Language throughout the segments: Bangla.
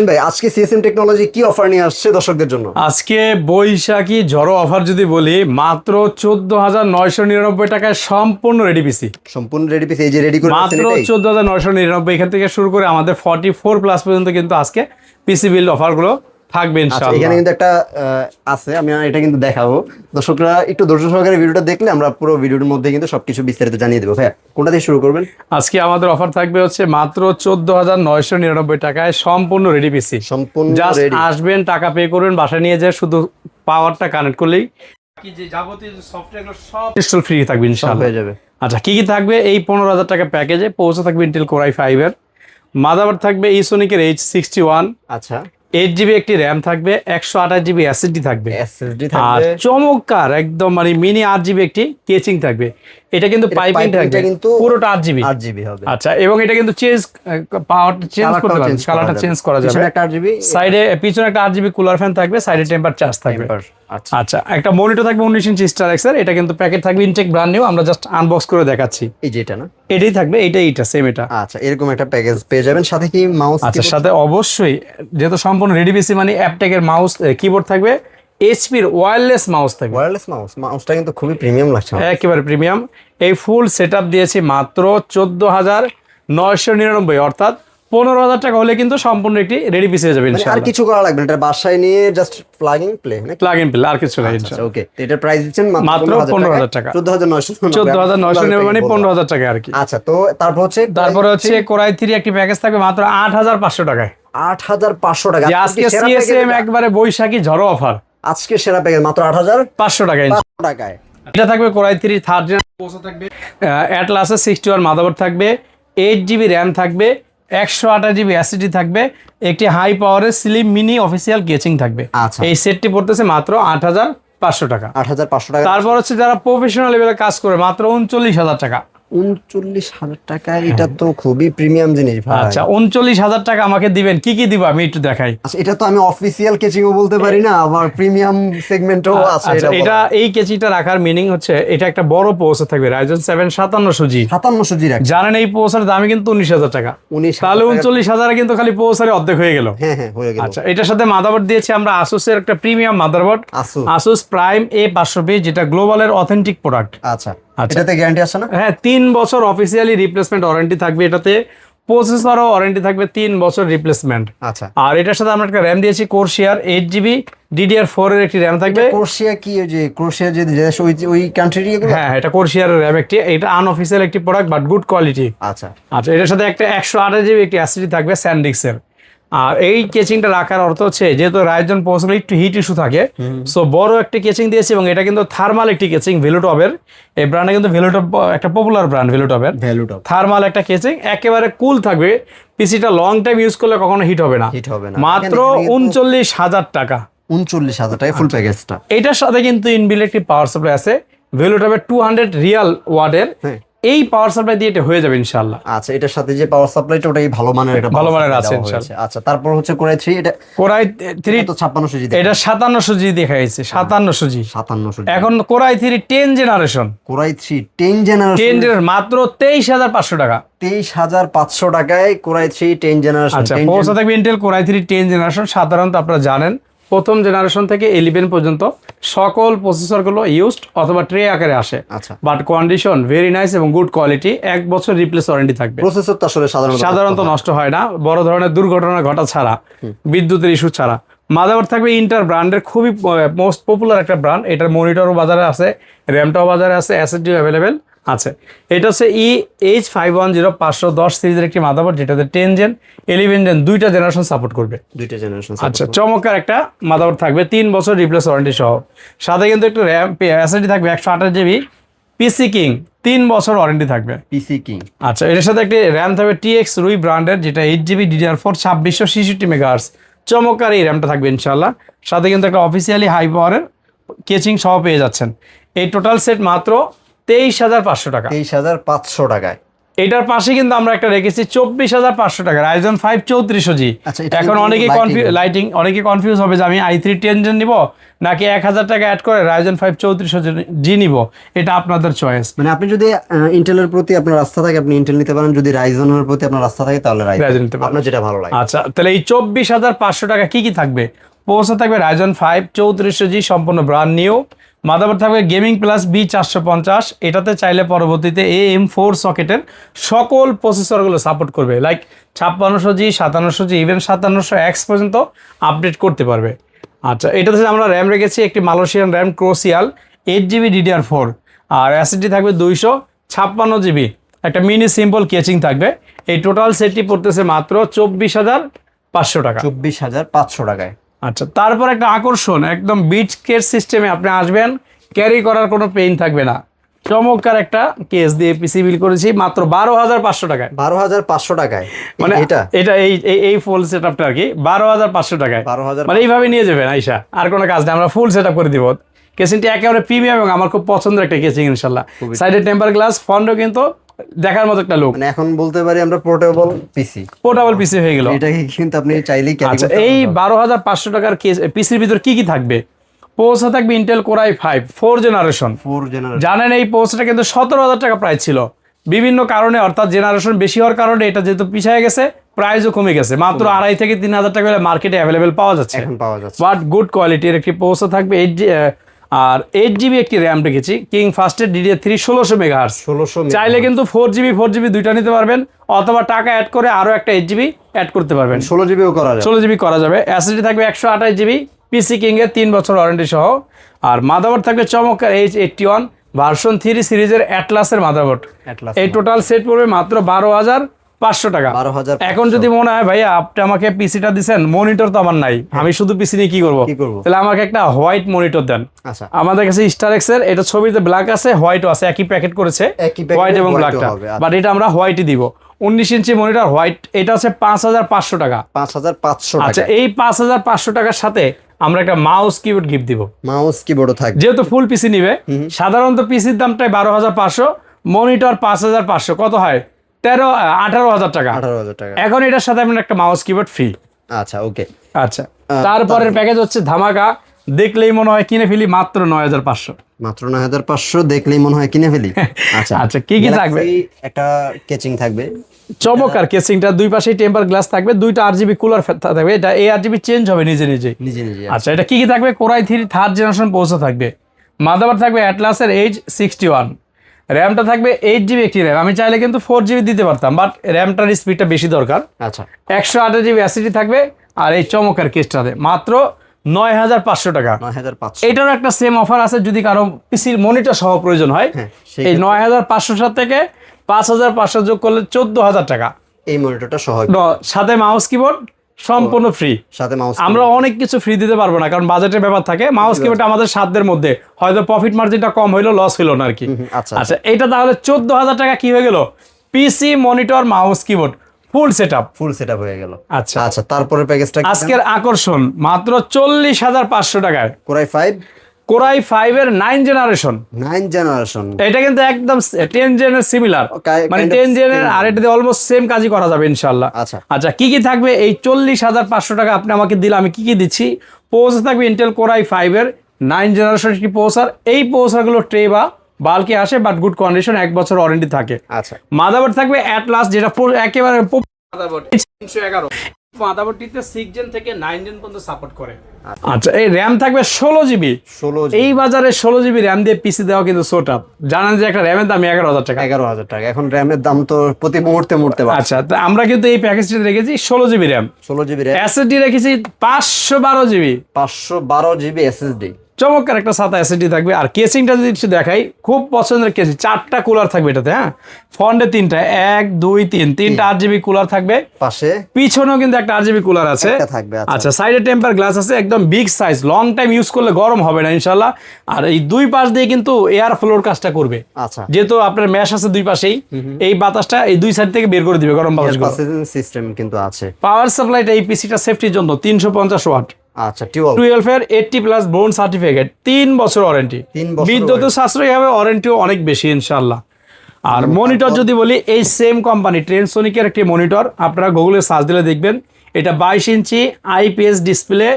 ভাই আজকে সিএসএম টেকনোলজি কি অফার নিয়ে আসছে দর্শকদের জন্য? আজকে বৈশাখী ঝড়ো অফার যদি বলি, মাত্র 14,999 টাকায় সম্পূর্ণ রেডি পিসি। সম্পূর্ণ রেডি পিসি, এই যে রেডি করে মাত্র 14,999 এখান থেকে শুরু করে আমাদের 44+ পর্যন্ত কিন্তু আজকে পিসি বিল্ড অফারগুলো থাকবে আচ্ছা, ইনশাআল্লাহ। এখানে কিন্তু একটা আছে, আমি এটা কিন্তু দেখাবো। দর্শকরা একটু ধৈর্য সহকারে ভিডিওটা দেখলে আমরা পুরো ভিডিওর মধ্যে কিন্তু সবকিছু বিস্তারিত জানিয়ে দেবো। ভাই কোনটা দিয়ে শুরু করবেন? আজকে আমাদের অফার থাকবে হচ্ছে মাত্র 14,999 টাকায় সম্পূর্ণ রেডি পিসি। সম্পূর্ণ জাস্ট রেডি, আসবেন, টাকা পে করবেন, বাসায় নিয়ে যায় শুধু পাওয়ারটা কানেক্ট করলেই কি যে যাবতীয় সফটওয়্যারগুলো সব ইনস্টল ফ্রি থাকবে ইনশাআল্লাহ, হয়ে যাবে। আচ্ছা কি কি থাকবে? এই 15,000 টাকা প্যাকেজে পৌঁছে থাকবে ইন্টেল কোর i5 এর মাদারবোর্ড, থাকবে ইসোনিকের H61, আচ্ছা 8GB একটি র্যাম থাকবে, 128GB এসএসডি থাকবে, এসএসডি আর থাকবে, চমৎকার একদম মানে মিনি 8GB একটি কেচিং থাকবে। এটা কিন্তু পাইপিং থাকবে, কিন্তু পুরোটা 8GB 8GB হবে। আচ্ছা, এবং এটা কিন্তু পাওয়ার চেঞ্জ করতে পারবে, কালারটা চেঞ্জ করা যাবে। পিছনে একটা 8GB, সাইডে পিছনে একটা 8GB কুলার ফ্যান থাকবে, সাইডে টেম্পার চার্জ থাকবে। আচ্ছা আচ্ছা, একটা মনিটর থাকবে 19 ইঞ্চি স্টার এক্স এর, এটা কিন্তু প্যাকেট থাকবে ইনটেক ব্র্যান্ড নিউ, আমরা জাস্ট আনবক্স করে দেখাচ্ছি। এই যে এটা না, এটাই থাকবে, এইটা সেম এটা। আচ্ছা এরকম একটা প্যাকেজ পেয়ে যাবেন, সাথে কি মাউস? আচ্ছা, সাথে অবশ্যই যেহেতু সম্পূর্ণ রেডি পিসি মানে অ্যাপটেকের মাউস কিবোর্ড থাকবে, এইচপির ওয়্যারলেস মাউস থাকবে। ওয়্যারলেস মাউসটা কিন্তু খুবই প্রিমিয়াম লাগছে আমার। একেবারে প্রিমিয়াম। এই ফুল সেটআপ দিয়েছি মাত্র 14,999, অর্থাৎ 15,000 টাকা হলে কিন্তু সম্পূর্ণ একটি রেডি পিসি হয়ে যাবে মানে আর ইনশাআল্লাহ। কিছু করা লাগবে না, এটা বাসায় নিয়ে জাস্ট প্লাগ ইন প্লে নাকি? প্লাগ ইন প্লে, আর কিছু নাই ইনশাআল্লাহ। ওকে, তো এটার প্রাইস দিচ্ছেন মাত্র 15,000 টাকা। 14,999 মানে 15,000 টাকা আর কি। আচ্ছা, তো তারপর হচ্ছে কোরাই 3 একটি প্যাকেজ থাকবে মাত্র 8,500 টাকায়। 8,500 টাকা। যে আজকে সিএসএম একবারে বৈশাখী ঝড়ো অফার, আজকে সেরা প্যাকেজ মাত্র 8,500 টাকায়। টাকায়। এটা থাকবে কোরাই 3 থার্ড জেন প্রসেসর থাকবে, অ্যাটলাসের 61 মাদারবোর্ড থাকবে, 8GB র্যাম থাকবে, 128GB এসএসডি থাকবে, একটি হাই পাওয়ারের স্লিম মিনি অফিসিয়াল কেচিং থাকবে। আচ্ছা, এই সেটটি পড়তেছে মাত্র 8,500 টাকা। 8,500 টাকা। তারপর হচ্ছে যারা প্রফেশনাল লেভেলে কাজ করে মাত্র 39,000 টাকা। 39,000 টাকা, এটা তো খুবই প্রিমিয়াম জিনিস ভাই। আচ্ছা, 39,000 টাকা আমাকে দিবেন, কি কি দিব আমি একটু দেখাই। আচ্ছা, এটা তো আমি অফিসিয়াল কেচিংও বলতে পারি না, আবার প্রিমিয়াম সেগমেন্টও আছে। আচ্ছা, এটা এই কেচিটা রাখার মিনিং হচ্ছে এটা একটা বড় প্রসেসর থাকবে, Ryzen 7 5700G। 5700G রাখি, জানেন এই প্রসেসরের দামই কিন্তু 19,000 টাকা। 19,000 তাহলে 39,000 কিন্তু খালি প্রসেসরে অর্ধেক হয়ে গেল। হ্যাঁ হ্যাঁ হয়ে গেল। আচ্ছা, এটার সাথে মাদারবোর্ড দিয়েছি আমরা আসুসের একটা premium motherboard, Asus prime A500B, যেটা গ্লোবালের অথেন্টিক প্রোডাক্ট। আচ্ছা, এটাতে গ্যারান্টি আছে না? হ্যাঁ, 3 বছর অফিসিয়ালি রিপ্লেসমেন্ট ওয়ারেন্টি থাকবে এটাতে, প্রসেসরও ওয়ারেন্টি থাকবে 3 বছর রিপ্লেসমেন্ট। আচ্ছা, আর এটার সাথে আমরা একটা র্যাম দিয়েছি কোরশিয়ার 8GB DDR4 এর একটি র্যাম থাকবে। কোরশিয়া কি, ওই যে কোরশিয়া যে দেশ, ওই কান্ট্রি এগুলো? হ্যাঁ, এটা কোরশিয়ার র্যাম একটি, এটা আনঅফিসিয়াল একটি প্রোডাক্ট বাট গুড কোয়ালিটি। আচ্ছা আচ্ছা, এটার সাথে একটা 128GB একটি এসএসডি থাকবে স্যান্ডিক্সের। আর এই কেচিংটা রাখার অর্থ হচ্ছে যেহেতু রাইজন প্রসেসরে একটু হিট ইস্যু থাকে, সো বড় একটা কেচিং দিয়েছি, এবং এটা কিন্তু থার্মাল একটি কেচিং, ভেলুটপের। এই ব্র্যান্ডে কিন্তু ভেলুটপ একটা পপুলার ব্র্যান্ড, ভেলুটপের থার্মাল একটা কেচিং, একেবারে কুল থাকবে। পিসিটা লং টাইম ইউজ করলে কখনো হিট হবে না। মাত্র 39,000 টাকা। 39,000 টাকা ফুল প্যাকেজটা। এটার সাথে কিন্তু ইনবিল্ট একটি পাওয়ার সাপ্লাই আছে, ভেলুটপের 200 রিয়াল ওয়াটের। এই পাওয়ার সাপ্লাই দিয়ে এটা হয়ে যাবে ইনশাআল্লাহ। আচ্ছা, এটার সাথে যে পাওয়ার সাপ্লাইটা ওটাই ভালো মানের, এটা ভালো মানের আছে ইনশাআল্লাহ। আচ্ছা, তারপর হচ্ছে কোরাই 3, এটা কোরাই 3 তো 5600G, এটা 5700G দেখাইছে, 5700G। এখন কোরাই 3 10 জেনারেশন, কোরাই 3 10 জেনারেশন মাত্র 23,500 টাকা। 23,500 টাকায় কোরাই 3 10 জেনারেশন। আচ্ছা, পৌঁছা থাকবে ইন্টেল কোরাই 3 10 জেনারেশন। সাধারণত আপনারা জানেন প্রথম জেনারেশন থেকে 11 পর্যন্ত সকল প্রসেসরগুলো ইউজড অথবা ট্রে আকারে আসে। আচ্ছা, বাট কন্ডিশন ভেরি নাইস এবং গুড কোয়ালিটি, 1 বছর রিপ্লেস ওয়ারেন্টি থাকবে। প্রসেসর তো আসলে সাধারণত নষ্ট হয় না, বড় ধরনের দুর্ঘটনা ঘটা ছাড়া, বিদ্যুতের ইস্যু ছাড়া। মাদারবোর্ড থাকবে ইন্টার ব্র্যান্ডের, খুবই মোস্ট পপুলার একটা ব্র্যান্ড। এটার মনিটরও বাজারে আছে, র্যামটাও বাজারে আছে, এসএসডিও অ্যাভেলেবেল আছে। এটা হচ্ছে EH510 510 সিরিজের একটি মাদারবোর্ড, যেটাতে 10 জেন 11 জেন দুইটা জেনারেশন সাপোর্ট করবে। আচ্ছা, চমৎকার একটা মাদারবোর্ড থাকবে, 3 বছর রিপ্লেস ওয়ারেন্টি সহ। সাথে কিন্তু একটা র্যাম এসএসডি থাকবে 128GB, পিসি কিং 3 বছর ওয়ারেন্টি থাকবে। পিসি কিং। আচ্ছা, এটার সাথে একটি র্যাম থাকবে TX রুই ব্র্যান্ডের, যেটা 8GB DDR4 2666 মেগাহার্টজ। চমৎকার এই র্যামটা থাকবে ইনশাআল্লাহ। সাথে কিন্তু একটা অফিসিয়ালি হাই পাওয়ারের কেচিং সহ পেয়ে যাচ্ছেন। এই টোটাল সেট মাত্র 23,500 টাকা। 23,500 টাকায়। এটার পাশে কিন্তু আমরা একটা রেখেছি 24,500 টাকা Ryzen 5 3400G। আচ্ছা, এটা এখন কিন্তু অনেকে lighting। অনেকে কনফিউজ হবে যে আমি i3 10 জেন নিব নাকি 1000 টাকা অ্যাড করে Ryzen 5 3400G নিব, এটা আপনাদের চয়েস। মানে আপনি যদি ইন্টেলের প্রতি আপনার আস্থা থাকে আপনি ইন্টেল নিতে পারেন, যদি রাইজনের প্রতি আপনার আস্থা থাকে তাহলে Ryzen নিতে পারেন। আপনার যেটা ভালো লাগে। আচ্ছা, তাহলে এই 24,500 টাকা কি কি থাকবে? প্রসেসর থাকবে Ryzen 5 3400G সম্পূর্ণ ব্র্যান্ড নিউ। মাদারবোর্ড থাকবে গেমিং প্লাস B450, এটাতে চাইলে পরবর্তীতে AM4 সকেটের সকল প্রসেসরগুলো সাপোর্ট করবে, like 5600G 5700G even 5700X পর্যন্ত আপডেট করতে পারবে। আচ্ছা, এটাতে আমরা র্যাম রেখেছি একটি মালয়েশিয়ান র্যাম ক্রোসিয়াল 8GB DDR4, আর SSD থাকবে 256GB, একটা মিনি সিম্পল কেচিং থাকবে। এই টোটাল সেটটি পড়তেছে মাত্র 24,500 টাকা। 24,500 টাকায়। আচ্ছা, তারপর একটা আকর্ষণ, একদম বিট কেস সিস্টেমে আপনি আসবেন, ক্যারি করার কোনো পেইন থাকবে না। চমৎকার একটা কেস দিয়ে পিসি বিল করেছি মাত্র 12,500 টাকায়। 12,500 টাকায় মানে এটা এটা এই ফুল সেটআপটা আর কি 12,500 টাকায়। 12,500 মানে এইভাবে নিয়ে যাবেন আইসা, আর কোনো কাজ নেই, আমরা ফুল সেটআপ করে দিব। কেসিংটি একেবারে প্রিমিয়াম এবং আমার খুব পছন্দের একটা কেসিং ইনশাল্লাহ। সাইডে টেম্পার গ্লাস, ফন্টও কিন্তু দেখার মতো একটা লুক। মানে এখন বলতে পারি আমরা পোর্টেবল পিসি হয়ে গেল। এটাকে কিন্তু আপনি চাইলেই ক্যারি আচ্ছা, করতে এই 12,500 টাকার পিসির ভিতর কি কি থাকবে? প্রসেসর থাকবে ইন্টেল কোর i5 4 জেনারেশন। জানেন এই প্রসেসরটা কিন্তু 17,000 টাকা প্রাইস ছিল, বিভিন্ন কারণে অর্থাৎ জেনারেশন বেশি হওয়ার কারণে এটা যেহেতু পিছিয়ে গেছে, প্রাইসও কমে গেছে, মাত্র 2,500 থেকে 3,000 টাকা মার্কেটে অ্যাভেলেবেল পাওয়া যাচ্ছে। এখন পাওয়া যাচ্ছে। বাট গুড কোয়ালিটির একটি প্রসেসর থাকবে, 8GB একটি র্যাম রেখেছি কিং ফাস্টের DDR3 1600 মেগাহার্টজ। চাইলে কিন্তু 4GB দুইটা নিতে পারবেন, অথবা টাকা অ্যাড করে আরো একটা 8GB অ্যাড করতে পারবেন, 16GB করা যাবে। 16GB করা যাবে। SSD থাকবে 128GB, পিসি কিং এর 3 বছর ওয়ারেন্টি সহ। আর মাদারবোর্ড থাকবে চমৎকার H81 ভার্সন 3 সিরিজের অ্যাটলাসের মাদারবোর্ড। এই টোটাল সেট পড়বে মাত্র 12,500 টাকা। 12,500। এখন যদি মনে হয় ভাইয়া আপনি আমাকে পিসিটা দিচ্ছেন, মনিটর তো আমার নাই, আমি শুধু পিসি নিয়ে কি করবো, তাহলে আমাকে একটা হোয়াইট মনিটর দেন। আচ্ছা, আমাদের কাছে স্টারেক্স এর এটা ছবিতে ব্ল্যাক আছে, হোয়াইটও আছে, একই প্যাকেট করেছে, হোয়াইট এবং ব্ল্যাকটা, বাট এটা আমরা হোয়াইটই দিব। 19 ইঞ্চি মনিটর হোয়াইট, এটা হচ্ছে 5,500 টাকা। 5,500 টাকা। আচ্ছা, এই 5,500 টাকার সাথে আমরা একটা মাউস কিবোর্ড গিফট দিব। মাউস কিবোর্ডও থাকবে, যেহেতু ফুল পিসি নিবে। সাধারণত পিসির দামটাই 12,500, মনিটর 5,500, কত হয় 18,000 টাকা। 18,000 টাকা। এখন এটার সাথে আপনার একটা মাউস কিবোর্ড ফ্রি। আচ্ছা, ওকে। আচ্ছা, তারপরের প্যাকেজ হচ্ছে ধামাকা, দেখলেই মনে হয় কিনে ফেলি, মাত্র 9,500। মাত্র 9,500 দেখলেই মনে হয় কিনে ফেলি। আচ্ছা আচ্ছা, কি কি থাকবে? একটা কেচিং থাকবে, চমৎকার কেসিংটা, দুই পাশেই টেম্পার গ্লাস থাকবে, দুইটা RGB কুলার থাকবে, এটা এই RGB চেঞ্জ হবে নিজে নিজে। আচ্ছা, এটা কি কি থাকবে? Core i3 3rd generation processor থাকবে, মাদারবোর্ড থাকবে অ্যাটলাসের H61, র্যামটা থাকবে 8GB একটি র্যাম, আমি চাইলে কিন্তু 4GB দিতে পারতাম, বাট র্যামটার স্পিডটা বেশি দরকার। আচ্ছা, 128GB SSD থাকবে, আর এই চমৎকার কেসটাতে মাত্র 9,500 টাকা। 9,500। এটারও একটা সেম অফার আছে, যদি কারো পিসির মনিটর সহ প্রয়োজন হয়, এই 9,500 থেকে 5,500 যোগ করলে 14,000 টাকা। এই মনিটরটা সহ, সাথে মাউস কিবোর্ড সম্পূর্ণ ফ্রি। সাথে মাউস, আমরা অনেক কিছু ফ্রি দিতে পারবো না, কারণ বাজেটের ব্যাপার থাকে। মাউস কিবোর্ড আমাদের সাধ্যের মধ্যে, হয়তো প্রফিট মার্জিনটা কম হইলো, লস হইলো না আর কি। আচ্ছা, এটা তাহলে 14,000 টাকা কি হয়ে গেল? PC monitor mouse keyboard full setup হয়ে গেল। আচ্ছা আচ্ছা, তারপরে প্যাকেজটা আজকের আকর্ষণ মাত্র 40,500 টাকায়। কোর i5 এর 9 জেনারেশন। এটা কিন্তু একদম 10 জেনের সিমিলার, মানে 10 জেনের, আর এটা দিয়ে অলমোস্ট সেম কাজই করা যাবে ইনশাআল্লাহ। আচ্ছা, কি কি থাকবে? এই 40,500 টাকা আপনি আমাকে দিলে আমি কি কি দিচ্ছি? প্রসেসর থাকবে ইন্টেল কোর i5 এর 9 জেনারেশন একটি প্রসেসর। এই প্রসেসরগুলো ট্রে বা বাল্কে আসে, বাট গুড কন্ডিশন, 1 বছর ওয়ারেন্টি থাকে। আচ্ছা, মাদারবোর্ড থাকবে অ্যাটলাস, যেটা একেবারে মাদারবোর্ড 311, মাদারবোর্ডটিতে 6 জেন থেকে 9 জেন পর্যন্ত সাপোর্ট করে। আচ্ছা, এই র্যাম থাকবে 16GB। এই বাজারে 16GB র্যাম দিয়ে পিসি দেওয়া কিন্তু সোট আপ। জানেন যে একটা র্যামের দাম 11,000 টাকা। 11,000 টাকা। এখন র্যামের দাম তো প্রতি মুহূর্তে আচ্ছা, তো আমরা কিন্তু এই প্যাকেজটি রেখেছি 16GB র্যাম, SSD রেখেছি 512GB, 512GB SSD। চমৎকার একটা সাথে SSD থাকবে। আর কেসিংটা যদি একটু দেখাই, খুব পছন্দের কেসিং, 4টা কুলার থাকবে এটাতে। হ্যাঁ, ফ্রন্টে 3টা, 1 2 3, 3টা RGB কুলার থাকবে, পাশে পিছনেও কিন্তু একটা RGB কুলার আছে। আচ্ছা, সাইডে টেম্পার গ্লাস আছে, একদম big size, long time use করলে গরম হবে না ইনশাআল্লাহ। আর এই দুই পাশ দিয়ে কিন্তু এয়ার ফ্লোর কাজটা করবে। আচ্ছা, যেহেতু আপনার ম্যাশ আছে দুই পাশেই, এই বাতাসটা এই দুই সাইড থেকে বের করে দিবে, গরম বাতাস সিস্টেম কিন্তু আছে। পাওয়ার সাপ্লাইটা এই পিসিটা সেফটির জন্য 350 ওয়াট। আচ্ছা, 12 এর 80+ বোন সার্টিফিকেট, 3 বছর ওয়ারেন্টি, বিদ্যুৎ সাশ্রয়ী হবে, ওয়ারেন্টিও অনেক বেশি ইনশাআল্লাহ। আর মনিটর যদি বলি এই সেম কোম্পানি ট্রেনসোনিকের একটি মনিটর, আপনারা গুগলে সার্চ দিলে দেখবেন এটা 22 ইঞ্চি আইপিএস ডিসপ্লে,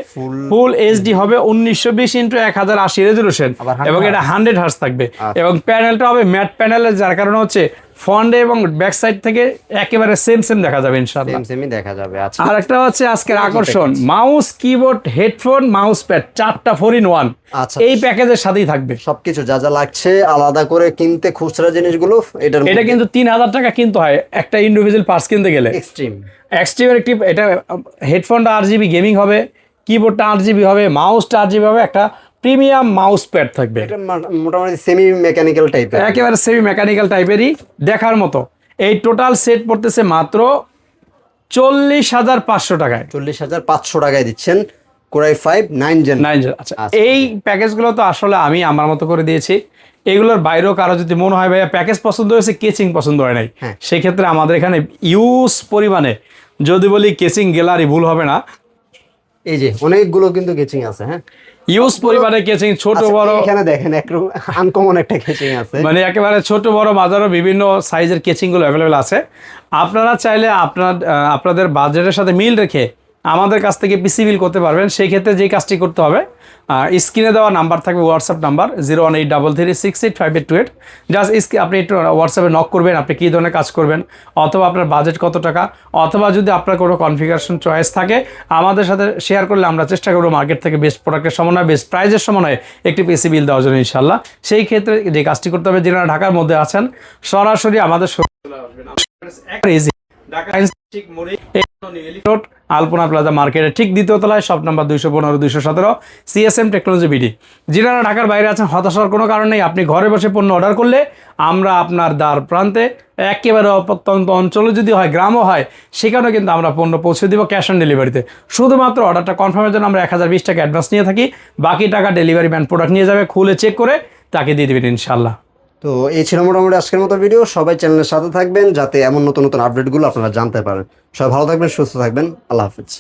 ফুল এইচডি হবে, 1920x1080 রেজলিউশন, এবং এটা 100 হার্টজ থাকবে। এবং প্যানেলটা হবে ম্যাট প্যানেলের, যার কারণে হচ্ছে ফ্রন্টে এবং ব্যাক সাইড থেকে একেবারে সেম দেখা যাবে ইনশাআল্লাহ। সেমই দেখা যাবে। আচ্ছা, আর একটা হচ্ছে আজকের আকর্ষণ, mouse, keyboard, headphone, mouse pad, 4টা 4-in-1 আচ্ছা, এই প্যাকেজের সাথেই থাকবে। সবকিছু যা যা লাগছে আলাদা করে কিনতে, খুচরা জিনিসগুলো এটা কিন্তু 3000 টাকা কিনতে হয় একটা ইন্ডিভিজুয়াল পার্টস কিনতে গেলে। এক্সট্রিমের একটি, এটা হেডফোনটা 8GB গেমিং হবে, কিবোর্ডটা 8GB হবে, মাউসটা 8GB হবে, একটা প্রিমিয়াম মাউস প্যাড থাকবে। এটা মোটামুটি সেমি মেকানিক্যাল টাইপের, একেবারে সেমি মেকানিক্যাল টাইপেরই দেখার মতো। এই টোটাল সেট পড়তেছে মাত্র 40,500 টাকায়। 40,500 টাকায় দিচ্ছেন কোরাই 5 9 জেন। আচ্ছা, এই প্যাকেজগুলো তো আসলে আমি আমার মতো করে দিয়েছি। এগুলোর বাইরেও কারো যদি মনে হয় ভাইয়া প্যাকেজ পছন্দ হয়েছে, কেচিং পছন্দ হয় নাই, সেক্ষেত্রে আমাদের এখানে ইউজ পরিমাণে, যদি বলি কেচিং গ্যালারি ভুল হবে না, এই যে অনেকগুলো কিন্তু কেচিং আছে। হ্যাঁ, ইউজ পরিমাণে কেচিং, ছোট বড়, এখানে দেখেন একটু আনকমন একটা কেচিং আছে, মানে একেবারে ছোট বড় মাঝারও বিভিন্ন সাইজের কেচিংগুলো অ্যাভেলেবেল আছে। আপনারা চাইলে আপনাদের বাজেটের সাথে মিল রেখে আমাদের কাছ থেকে পিসি বিল করতে পারবেন। সেই ক্ষেত্রে যেই কাজটি করতে হবে, স্ক্রিনে দেওয়া নাম্বার থাকবে, হোয়াটসঅ্যাপ নাম্বার 01833685828, জাস্ট আপনি একটু হোয়াটসঅ্যাপে নক করবেন, আপনি কী ধরনের কাজ করবেন, অথবা আপনার বাজেট কত টাকা, অথবা যদি আপনার কোনো কনফিগারেশন চয়েস থাকে আমাদের সাথে শেয়ার করলে আমরা চেষ্টা করবো মার্কেট থেকে বেস্ট প্রোডাক্টের সমন্বয়ে, বেস্ট প্রাইজের সমন্বয়ে একটি পিসি বিল দেওয়ার জন্য ইনশাল্লাহ। সেই ক্ষেত্রে যে কাজটি করতে হবে, যারা ঢাকার মধ্যে আছেন সরাসরি আমাদের আলপনা প্লাজা মার্কেটের ঠিক দ্বিতীয় তলায়, shop number 215-217, CSM technology BD. যারা ঢাকার বাইরে আছেন হতাশার কোনো কারণ নেই, আপনি ঘরে বসে পণ্য অর্ডার করলে আমরা আপনার দ্বার প্রান্তে, একেবারে অপ্রত্যন্ত অঞ্চলে যদি হয়, গ্রামও হয়, সেখানেও কিন্তু আমরা পণ্য পৌঁছে দিব ক্যাশ অন ডেলিভারিতে। শুধুমাত্র অর্ডারটা কনফার্মের জন্য আমরা 1020 টাকা অ্যাডভান্স নিয়ে থাকি, বাকি টাকা ডেলিভারি ম্যান প্রোডাক্ট নিয়ে যাবে, খুলে চেক করে তাকে দিয়ে দেবেন ইনশাল্লাহ। তো এই ছিল মোটামুটি আজকের মতো ভিডিও। সবাই চ্যানেলের সাথে থাকবেন যাতে এমন নতুন নতুন আপডেটগুলো আপনারা জানতে পারেন। সবাই ভালো থাকবেন, সুস্থ থাকবেন, আল্লাহ হাফিজ।